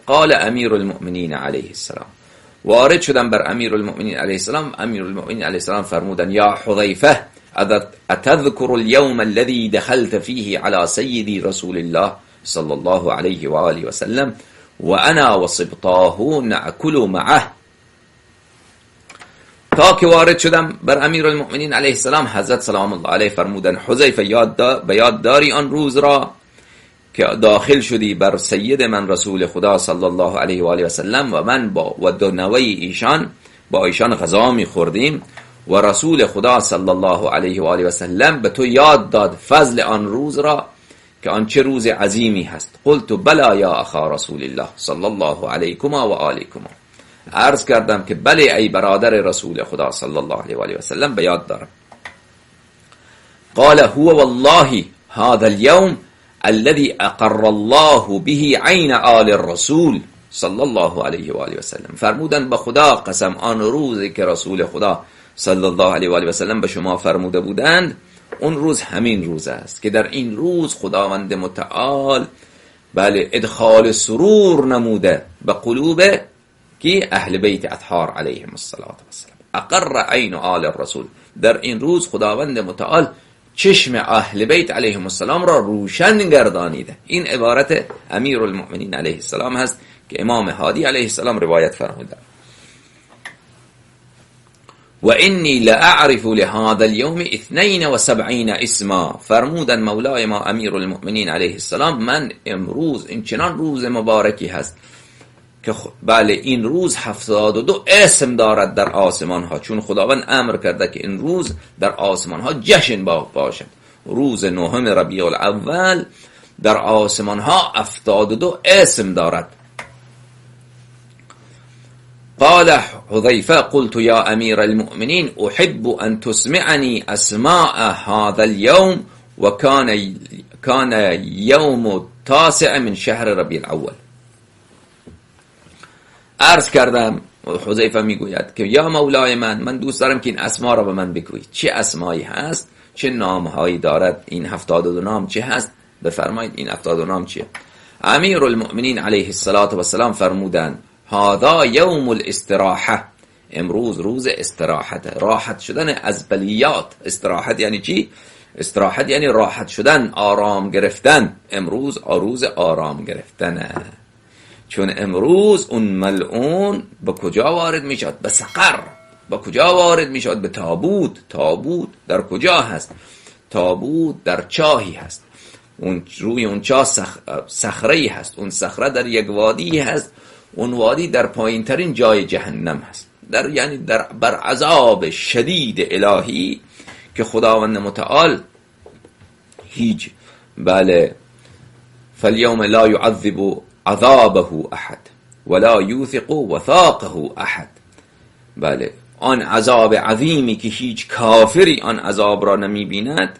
قال امیر المؤمنین علیه السلام، وارد شدن بر امیر المؤمنین علیه السلام. امیر المؤمنین علیه السلام فرمودن یا حذیفه اتذكر اليوم الذي دخلت فيه على سيدي رسول الله صلى الله عليه وآله وسلم وأنا وصبطاه نأكل معه. تا که وارد شدم بر امیر المؤمنین علیه السلام، حضرت سلام الله علیه فرمودن حذیفه به یاد داری آن روز را که داخل شدی بر سید من رسول خدا صلی الله علیه و آله و سلم و من و دو نوه ایشان با ایشان غذا می خوردیم و رسول خدا صلی الله علیه و آله و سلم به تو یاد داد فضل آن روز را که آن چه روز عظیمی هست. قلت بلا یا اخا رسول الله صلی الله علیکما و آلکما، عرض کردم که بله ای برادر رسول خدا صلی الله علیه و آله و سلم، به یاد دارم. قال هو والله هذا اليوم الذي اقر الله به عین آل الرسول صلی الله علیه و آله و سلم. فرمودن به خدا قسم آن روزی که رسول خدا صلی الله علیه و آله و سلم به شما فرموده بودند، اون روز همین روز است که در این روز خداوند متعال بله ادخال سرور نموده به قلوب کی اهل بیت اطهار علیهم الصلاة والسلام. اقر عین آل الرسول، در این روز خداوند متعال چشم اهل بیت علیهم السلام را روشن گردانیده. این عبارت امیر المؤمنین علیه السلام هست که امام هادی علیه السلام روایت فرموده. و انی لاعرف لهذا اليوم 72 اسما. فرمودن مولای ما امیر المؤمنین علیه السلام من امروز این چنان روز مبارکی هست که بله این روز 72 اسم دارد در آسمان ها، چون خداوند امر کرده که این روز در آسمان ها جشن باشد. روز 9 ربیع الاول در آسمان ها 72 اسم دارد. قال حذیفه قلت یا امیر المؤمنین احب ان تسمعنی اسماء هذا اليوم و کان یوم 9 من شهر ربیع الاول. عرض کردم، حذیفه میگوید که یا مولای من دوست دارم که این اسما را به من بگویید. چه اسمایی هست؟ چه نامهایی دارد؟ این 72 نام چه هست؟ بفرمایید این 72 نام چیه؟ امیر المؤمنین علیه السلام فرمودند هذا یوم الاستراحه، امروز روز استراحت، راحت شدن از بلیات. استراحت یعنی چی؟ استراحت یعنی راحت شدن، آرام گرفتن. امروز روز آرام گرفتنه، چون امروز اون ملعون به کجا وارد می شود؟ به سقر. به کجا وارد می شود؟ به تابوت. تابوت در کجا هست؟ تابوت در چاهی هست. اون روی اون چاه صخره‌ای هست. اون صخره در یک وادی هست. اون وادی در پایین ترین جای جهنم هست. یعنی بر عذاب شدید الهی که خداوند متعال هیچ بله فالیوم لا یعذب عذابه احد ولا یوثق وثاقه احد. بله آن عذاب عظیمی که هیچ کافری آن عذاب را نمی بیند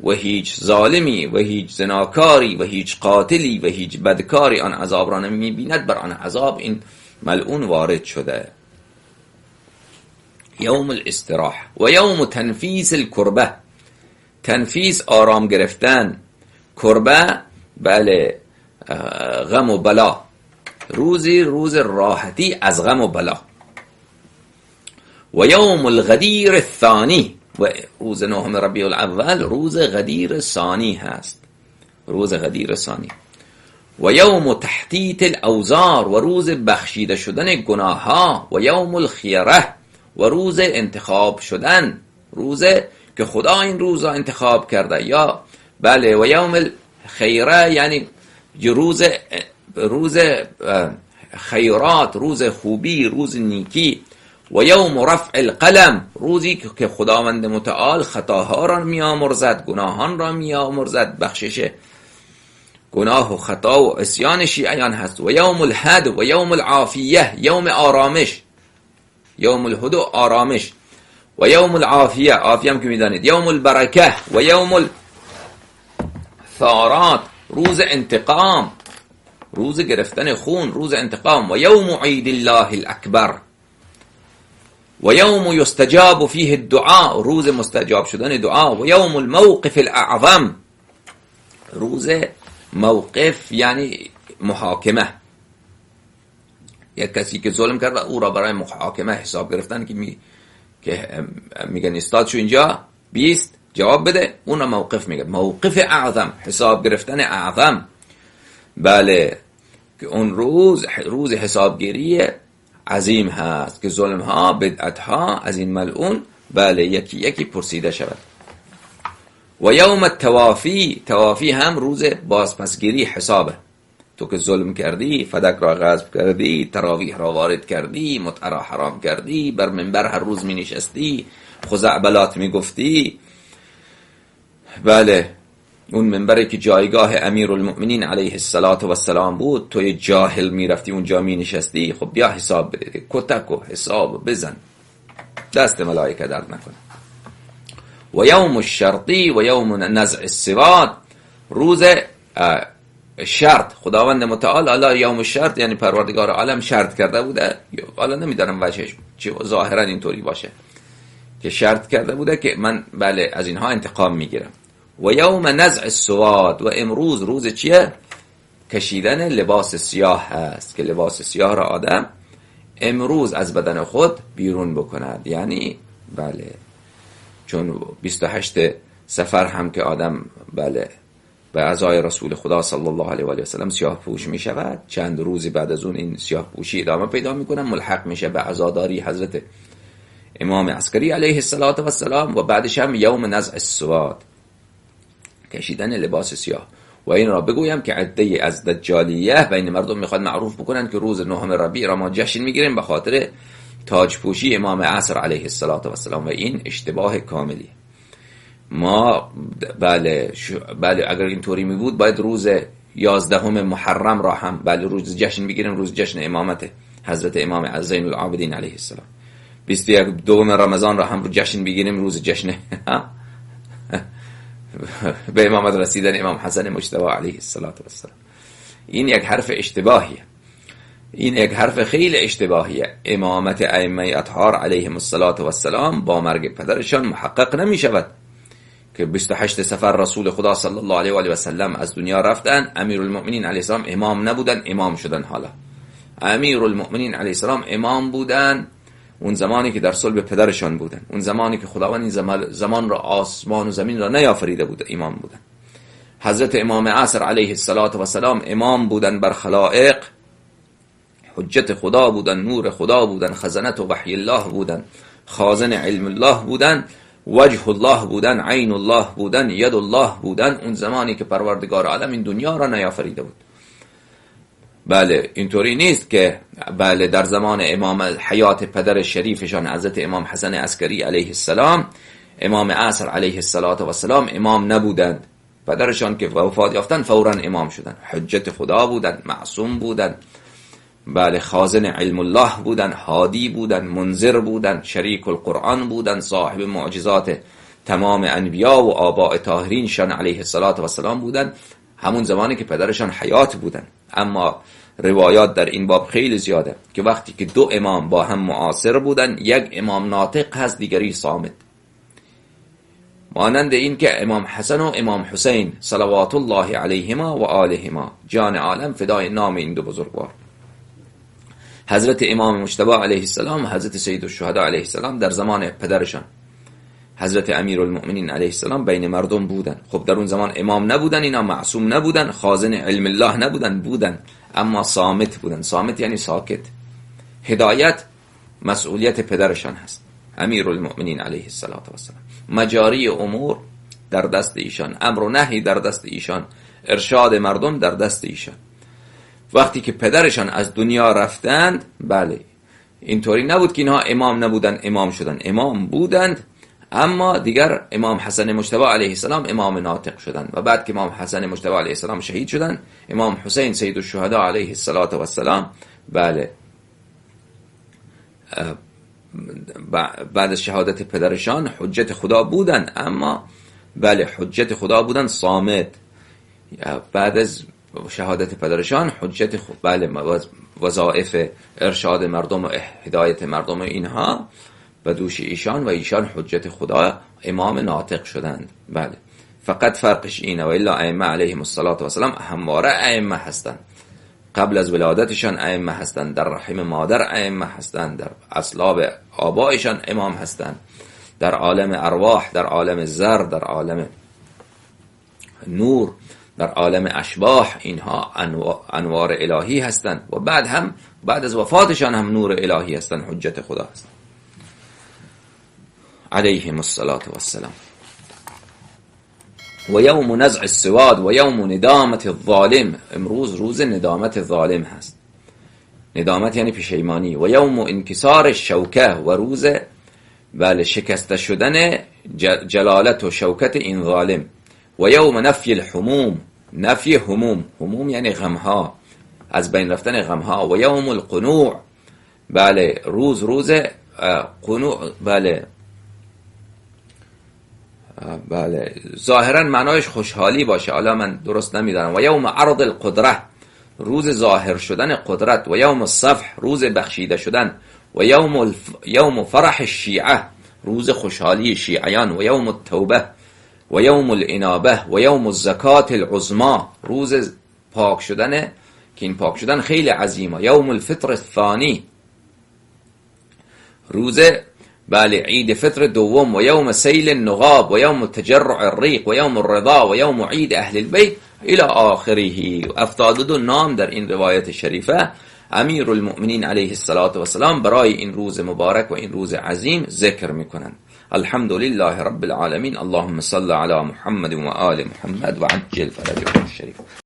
و هیچ ظالمی و هیچ زناکاری و هیچ قاتلی و هیچ بدکاری آن عذاب را نمی بیند، بر آن عذاب این ملعون وارد شده. یوم الاستراحه و یوم تنفیس الکربه. تنفیس آرام گرفتن، کربه بله غم و بلا. روز راحتی از غم و بلا. و یوم الغدیر الثانی، و روز 9 ربیع الاول روز غدیر ثانی هست. روز غدیر ثانی. و یوم تحتیت الاوزار، و روز بخشیده شدن گناه ها. و یوم الخیره، و روز انتخاب شدن، روز که خدا این روز را انتخاب کرده. یا بله و یوم الخیره یعنی روز خیرات، روز خوبی، روز نیکی. و یوم رفع القلم، روزی که خداوند متعال خطاها را می آمرزد، گناهان را می آمرزد، بخشش گناه و خطا و عصیان شیعیان هست. و یوم الهد و یوم العافیه، یوم آرامش، یوم الهد و آرامش. و یوم العافیه، عافیه هم که می دانید. یوم البرکه و یوم الثارات، روز انتقام، روز گرفتن خون، روز انتقام. و یوم عید الله الاکبر و یوم یستجاب فیه الدعاء، روز مستجاب شدن دعا. و یوم الموقف الاعظم، روز موقف یعنی محاکمه. یک کسی که ظلم کرد او را برای محاکمه حساب گرفتن که میگن استاد شو اینجا 20 جواب بده، اون موقف میگه موقف اعظم، حساب گرفتن اعظم. بله که اون روز حسابگیری عظیم هست که ظلم ها بدعت ها از این ملعون بله یکی یکی پرسیده شود. و یوم توافی هم روز بازپسگیری حسابه. تو که ظلم کردی، فدک را غصب کردی، تراویح را وارد کردی، متعه را حرام کردی، بر منبر هر روز می نشستی، خزعبلات می گفتی، بله اون منبری که جایگاه امیرالمؤمنین علیه السلام بود، توی جاهل می رفتی اونجا می نشستی، خب بیا حساب بده، کتک و حساب بزن، دست ملائکه درد نکنه. و یوم الشرطی و یوم نزع السواد، روز شرط. خداوند متعال حالا یوم الشرط یعنی پروردگار عالم شرط کرده بوده، حالا نمیدارم وجهش چه، ظاهرا اینطوری باشه که شرط کرده بوده که من بله از اینها انتقام میگیرم. و یوم نزع السواد، و امروز روز چیه؟ کشیدن لباس سیاه هست که لباس سیاه را آدم امروز از بدن خود بیرون بکند. یعنی بله چون 28 سفر هم که آدم بله به عزای رسول خدا صلی الله علیه و آله و سلم سیاه پوش می شود، چند روزی بعد از اون این سیاه پوشی ادامه پیدا میکنه، ملحق میشه به عزاداری حضرت امام عسکری علیه السلام و بعدش هم یوم نزع السواد، کشیدن لباس سیاه. و این را بگویم که عده از دجالیه بین مردم میخواد معروف بکنن که روز 9 ربیع را ما جشن میگیریم به خاطر تاج پوشی امام عصر علیه السلام و این اشتباه کاملی. ما بله اگر اینطوری می بود باید روز 11 محرم را هم بله روز جشن بگیریم، روز جشن امامت حضرت امام زین العابدین علیه السلام. 21 رمضان را هم جشن بگیریم، روز جشن به امامت رسیدن امام حسن مجتبی علیه السلام. این یک حرف اشتباهیه، این یک حرف خیلی اشتباهیه. امامت ائمه اطهار علیهم السلام با مرگ پدرشان محقق نمی شود که 28 سفر رسول خدا صلی الله علیه و آله و سلم از دنیا رفتن، امیرالمؤمنین علیه السلام امام نبودن، امام شدن. حالا امیرالمؤمنین علیه السلام امام بودن اون زمانی که در صلب پدرشان بودن، اون زمانی که خداوند این زمان را آسمان و زمین را نیافریده بود، امام بودن. حضرت امام عصر علیه السلام امام بودن بر خلائق، حجت خدا بودن، نور خدا بودن، خزانت و وحی الله بودن، خازن علم الله بودن، وجه الله بودن، عین الله بودن، ید الله بودن، اون زمانی که پروردگار عالم این دنیا را نیافریده بود. بله اینطوری نیست که بله در زمان امام حیات پدر شریفشان حضرت امام حسن عسکری علیه السلام، امام عصر علیه السلام امام نبودند، پدرشان که وفات یافتن فوراً امام شدن، حجت خدا بودن، معصوم بودن، بله خازن علم الله بودن، هادی بودن، منذر بودن، شریک القرآن بودن، صاحب معجزات تمام انبیا و آباء طاهرین شان علیه السلام بودن، همون زمانی که پدرشان حیات بودن. اما روایات در این باب خیلی زیاده که وقتی که دو امام با هم معاصر بودن، یک امام ناطق هست دیگری صامت، مانند این که امام حسن و امام حسین صلوات الله علیهما و آلهما، جان عالم فدای نام این دو بزرگوار، حضرت امام مجتبی علیه السلام و حضرت سید الشهدا علیه السلام در زمان پدرشان حضرت امیرالمؤمنین علیه السلام بین مردم بودن. خب در اون زمان امام نبودن، اینا معصوم نبودن، خازن علم الله نبودن، اما صامت بودن. صامت یعنی ساکت. هدایت مسئولیت پدرشان هست امیرالمؤمنین علیه السلام. مجاری امور در دست ایشان، امر و نهی در دست ایشان، ارشاد مردم در دست ایشان. وقتی که پدرشان از دنیا رفتند بله اینطوری نبود که اینها امام نبودن امام شدن، امام بودند، اما دیگر امام حسن مجتبی علیه السلام امام ناطق شدند و بعد که امام حسن مجتبی علیه السلام شهید شدند، امام حسین سید الشهدا علیه السلام بله بعد از شهادت پدرشان حجت خدا بودند، اما بله حجت خدا بودند صامت. بعد از شهادت پدرشان حجت بله وظایف ارشاد مردم و هدایت مردم اینها به دوش ایشان و ایشان حجت خدا امام ناطق شدند. بله فقط فرقش اینه و الا ائمه علیهم السلام همواره ائمه هستند، قبل از ولادتشان ائمه هستند، در رحم مادر ائمه هستند، در اصلاب آبایشان امام هستند، در عالم ارواح، در عالم زر، در عالم نور، در عالم اشباح، اینها انوار الهی هستند و بعد از وفاتشان هم نور الهی هستند، حجت خدا هستند علیهم الصلاة والسلام. و یوم نزع السواد و یوم ندامت الظالم، امروز روز ندامت ظالم هست. ندامت یعنی پشیمانی. و یوم انکسار الشوکه، و روز شکسته شدن جلالت و شوکت این ظالم. و یوم نفی الحموم، نفی هموم یعنی غمها، از بین رفتن غمها. و یوم القنوع، روز قنوع، ظاهرا معنایش خوشحالی باشه، حالا من درست نمیدانم. و یوم عرض القدره، روز ظاهر شدن قدرت. و یوم الصفح، روز بخشیده شدن. و یوم فرح الشیعه، روز خوشحالی شیعیان. و یوم التوبه و یوم الانابه و یوم الزکات العظمی، روز پاک شدن که این پاک شدن خیلی عظیمه. یوم الفطر الثانی، روز عید فطر دوم. و یوم سیل النغاب و یوم تجرع الریق و یوم الرضا و یوم عید اهل البیت الی آخره. 72 نام در این روایت شریفه امیر المؤمنین علیه الصلاة والسلام برای این روز مبارک و این روز عظیم ذکر میکنند. الحمد لله رب العالمین. اللهم صل علی محمد و آل محمد و عجل فرجهم الشریف.